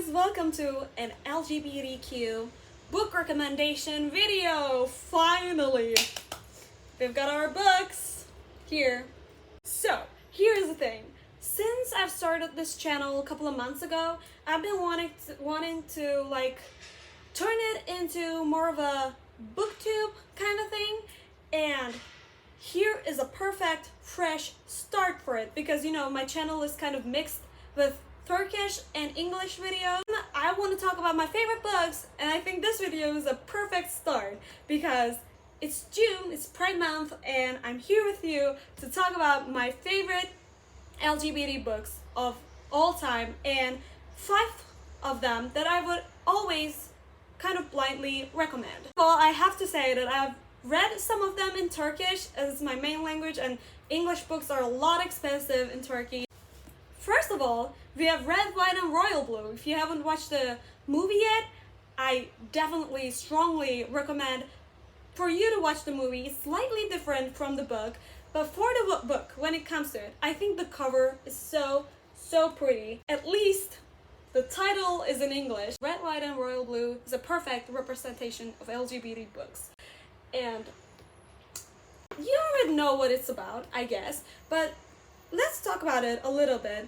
welcome to an LGBTQ book recommendation video. Finally, we've got our books here. So here's the thing. Since I've started this channel a couple of months ago, I've been wanting to like turn it into more of a booktube kind of thing, and here is a perfect fresh start for it because my channel is kind of mixed with Turkish and English videos. I want to talk about my favorite books, and I think this video is a perfect start because it's June, it's Pride Month, and I'm here with you to talk about my favorite LGBT books of all time, and 5 of them that I would always kind of blindly recommend. Well, I have to say that I've read some of them in Turkish as it's my main language, and English books are a lot expensive in Turkey. First of all, we have Red, White, and Royal Blue. If you haven't watched the movie yet, I definitely strongly recommend for you to watch the movie. It's slightly different from the book, but for the book, when it comes to it, I think the cover is so pretty. At least the title is in English. Red, White, and Royal Blue is a perfect representation of LGBT books. And you already know what it's about, I guess, but let's talk about it a little bit.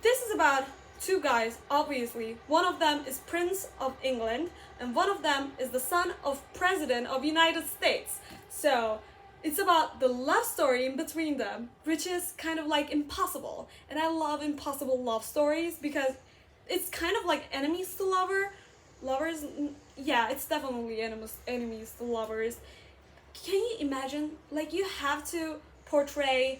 This is about 2 guys, obviously. One of them is Prince of England, and one of them is the son of President of United States. So it's about the love story in between them, which is kind of like impossible. And I love impossible love stories because it's kind of like enemies to lovers. Yeah, it's definitely enemies to lovers. Can you imagine? Like, you have to portray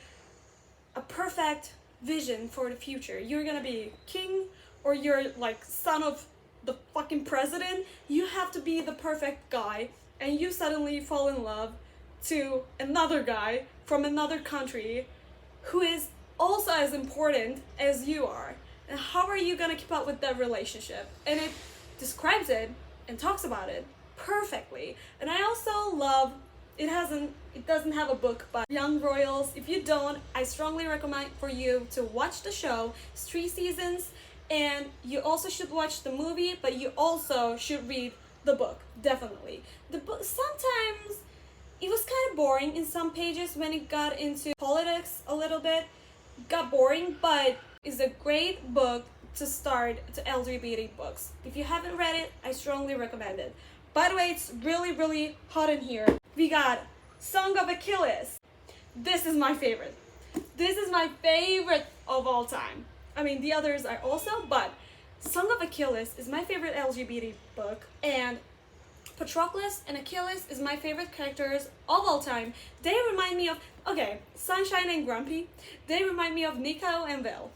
a perfect vision for the future. You're gonna be king, or you're like son of the fucking president. You have to be the perfect guy, and you suddenly fall in love to another guy from another country who is also as important as you are. And how are you gonna keep up with that relationship? And it describes it and talks about it perfectly. And I also love it doesn't have a book, but Young Royals. If you don't, I strongly recommend for you to watch the show. It's 3 seasons, and you also should watch the movie, but you also should read the book, definitely. The book, sometimes it was kind of boring in some pages when it got into politics a little bit. It got boring, but it's a great book to start to LGBT books. If you haven't read it, I strongly recommend it. By the way, it's really hot in here. We got Song of Achilles. This is my favorite. This is my favorite of all time. I mean, the others are also, but Song of Achilles is my favorite LGBT book, and Patroclus and Achilles is my favorite characters of all time. They remind me of, Sunshine and Grumpy. They remind me of Nico and Will.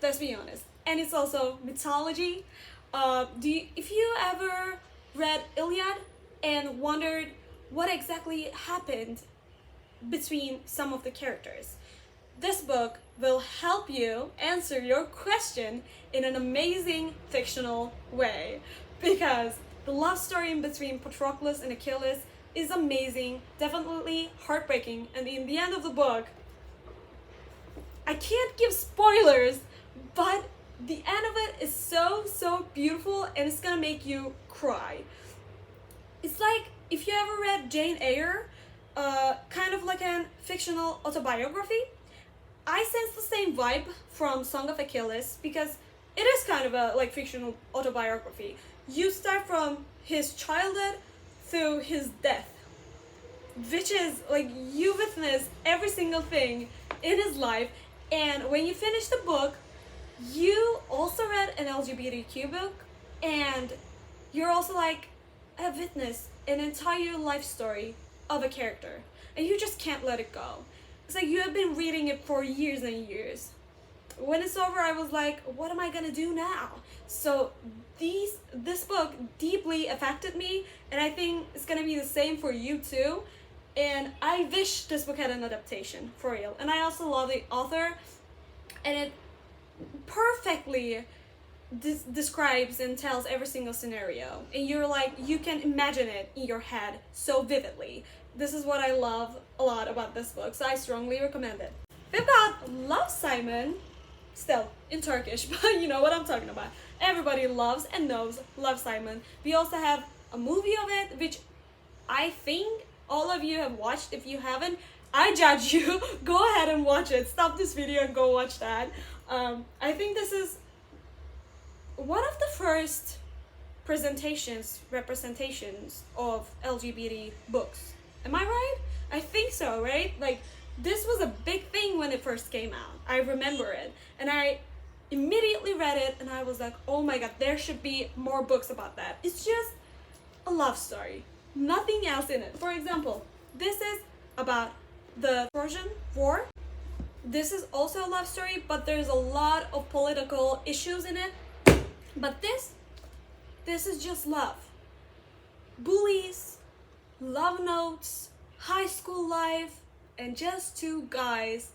Let's be honest. And it's also mythology. If you ever read Iliad and wondered what exactly happened between some of the characters, this book will help you answer your question in an amazing fictional way, because the love story in between Patroclus and Achilles is amazing, definitely heartbreaking, and in the end of the book, I can't give spoilers, but the end of it is so beautiful, and it's gonna make you cry. It's like if you ever read Jane Eyre, kind of like a fictional autobiography. I sense the same vibe from Song of Achilles because it is kind of a like fictional autobiography. You start from his childhood through his death, which is like you witness every single thing in his life, and when you finish the book, you also read an LGBTQ book, and you're also like, I have witnessed an entire life story of a character, and you just can't let it go. It's like you have been reading it for years and years. When it's over, I was like, what am I gonna do now? So this book deeply affected me, and I think it's gonna be the same for you too. And I wish this book had an adaptation, for real. And I also love the author, and it perfectly describes and tells every single scenario, and you're like, you can imagine it in your head so vividly. This is what I love a lot about this book, so I strongly recommend it. We've got Love, Simon, still in Turkish, but you know what I'm talking about. Everybody loves and loves Simon. We also have a movie of it, which I think all of you have watched. If you haven't, I judge you. Go ahead and watch it. Stop this video and go watch that. I think this is one of the first representations of LGBT books. Am I right? I think so, right? Like, this was a big thing when it first came out. I remember it. And I immediately read it and I was like, oh my god, there should be more books about that. It's just a love story. Nothing else in it. For example, this is about the Trojan War. This is also a love story, but there's a lot of political issues in it. But this is just love. Bullies, love notes, high school life, and just two guys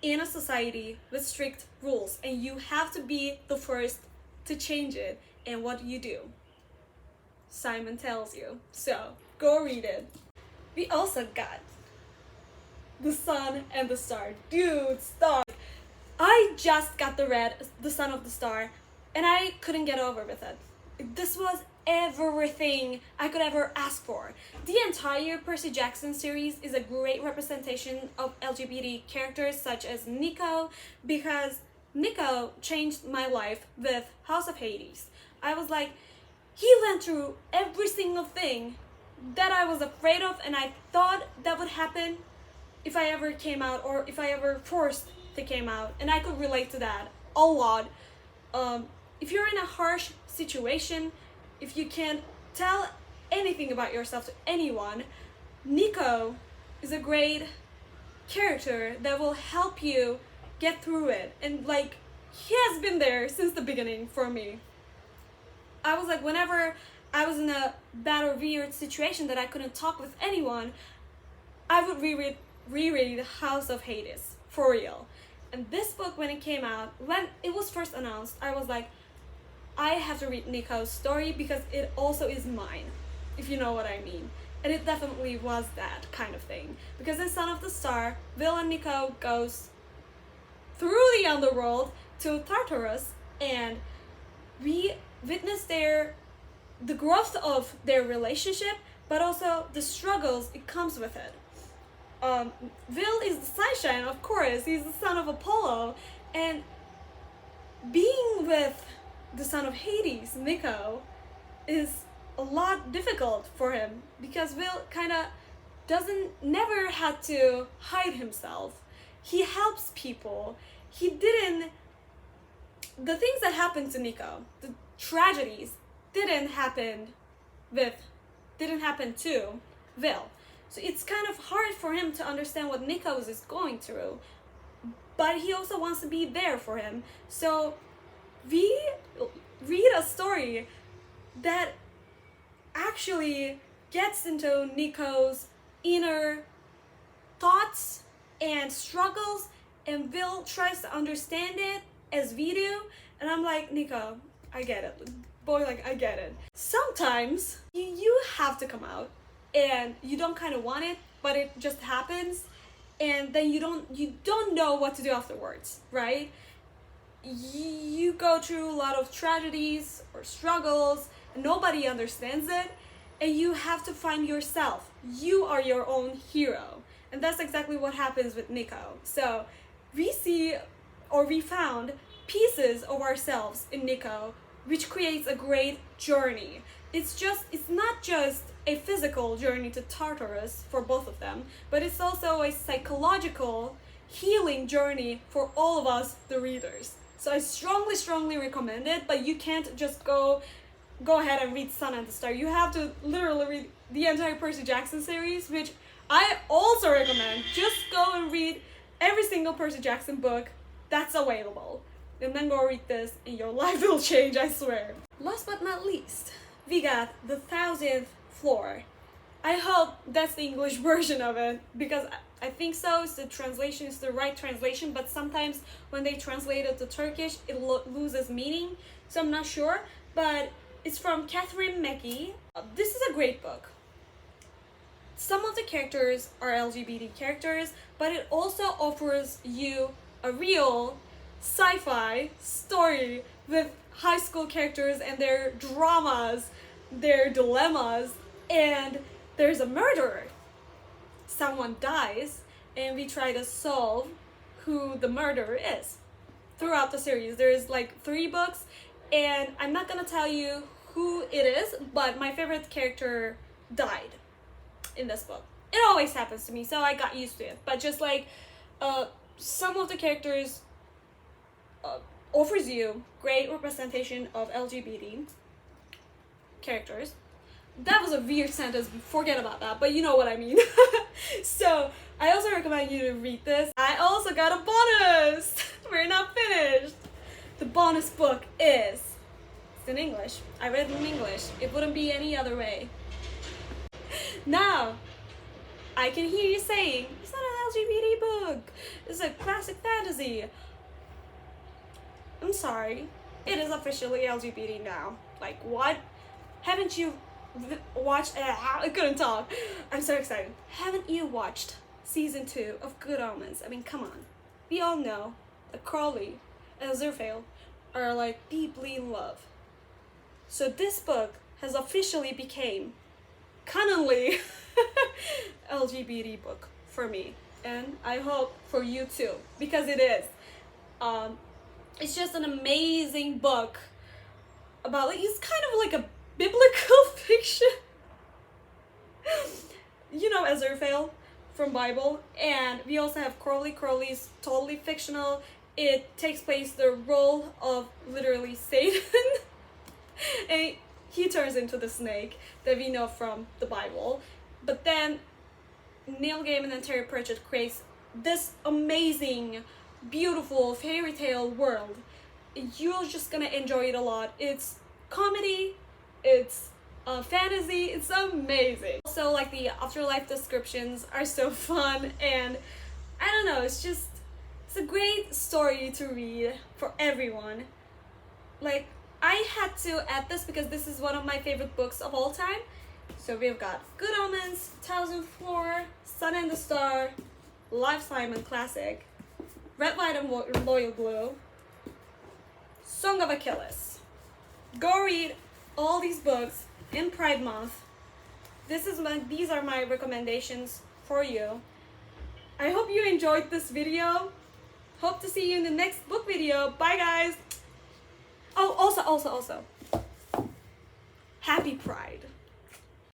in a society with strict rules. And you have to be the first to change it. And what do? Simon tells you. So, go read it. We also got The Sun and the Star. Dude, stop. I just got The Son of the Star, and I couldn't get over with it. This was everything I could ever ask for. The entire Percy Jackson series is a great representation of LGBT characters such as Nico, because Nico changed my life with House of Hades. I was like, he went through every single thing that I was afraid of, and I thought that would happen if I ever came out, or if I ever forced to came out, and I could relate to that a lot. If you're in a harsh situation, if you can't tell anything about yourself to anyone, Nico is a great character that will help you get through it. And like, he has been there since the beginning for me. I was like, whenever I was in a bad or weird situation that I couldn't talk with anyone, I would reread House of Hades, for real. And this book, when it came out, when it was first announced, I was like, I have to read Nico's story because it also is mine, if you know what I mean. And it definitely was that kind of thing. Because in Son of the Star, Will and Nico goes through the underworld to Tartarus, and we witness the growth of their relationship, but also the struggles it comes with it. Will is the sunshine, of course. He's the son of Apollo, and being with the son of Hades, Nico, is a lot difficult for him, because Will kind of never had to hide himself. He helps people. The things that happened to Nico, the tragedies, didn't happen to Will. So it's kind of hard for him to understand what Nico is going through, but he also wants to be there for him. So we read a story that actually gets into Nico's inner thoughts and struggles, and Will tries to understand it as we do. And I'm like, Nico, I get it. Boy, like, I get it. Sometimes you have to come out, and you don't kind of want it, but it just happens, and then you don't know what to do afterwards, right? You go through a lot of tragedies or struggles, and nobody understands it, and you have to find yourself. You are your own hero, and that's exactly what happens with Nico. So we found pieces of ourselves in Nico, which creates a great journey. It's not just a physical journey to Tartarus for both of them, but it's also a psychological healing journey for all of us, the readers. So I strongly recommend it, but you can't just go ahead and read Sun and the Star. You have to literally read the entire Percy Jackson series, which I also recommend. Just go and read every single Percy Jackson book that's available, and then go read this, and your life will change, I swear. Last but not least, we got The 1,000th Floor. I hope that's the English version of it, because I think so. It's the right translation, but sometimes when they translate it to Turkish, it loses meaning, so I'm not sure. But it's from Catherine Mackey. This is a great book. Some of the characters are LGBT characters, but it also offers you a real sci-fi story with high school characters and their dramas, their dilemmas, and there's a murderer. Someone dies, and we try to solve who the murderer is. Throughout the series, there's like 3 books, and I'm not gonna tell you who it is, but my favorite character died in this book. It always happens to me, so I got used to it. But just like some of the characters offers you great representation of LGBT characters. That was a weird sentence, forget about that, but you know what I mean. So, I also recommend you to read this. I also got a bonus! We're not finished! The bonus book is, it's in English. I read it in English. It wouldn't be any other way. Now, I can hear you saying, it's not an LGBT book. It's a classic fantasy. I'm sorry. It is officially LGBT now. Like, what? Haven't you watched? I couldn't talk. I'm so excited. Haven't you watched season 2 of Good Omens? I mean, come on. We all know that Crowley and Aziraphale are like deeply in love. So this book has officially became canonly LGBT book for me, and I hope for you too, because it is. It's just an amazing book about, like, it's kind of like a biblical fiction. You know Ezgi'nin from Bible, and we also have Crowley. Crowley's totally fictional. It takes place the role of literally Satan. And he turns into the snake that we know from the Bible. But then Neil Gaiman and Terry Pratchett creates this amazing, beautiful fairy tale world. You're just gonna enjoy it a lot. It's comedy, it's fantasy, it's amazing. Also, like, the afterlife descriptions are so fun, and I don't know, it's a great story to read for everyone. Like, I had to add this because this is one of my favorite books of all time. So we've got Good Omens, Thousand Floor, Sun and the Star, Live Simon Classic, Red, White, and Royal Blue, Song of Achilles. Go read all these books in Pride Month. These are my recommendations for you. I hope you enjoyed this video. Hope to see you in the next book video. Bye, guys. Oh, also, happy Pride.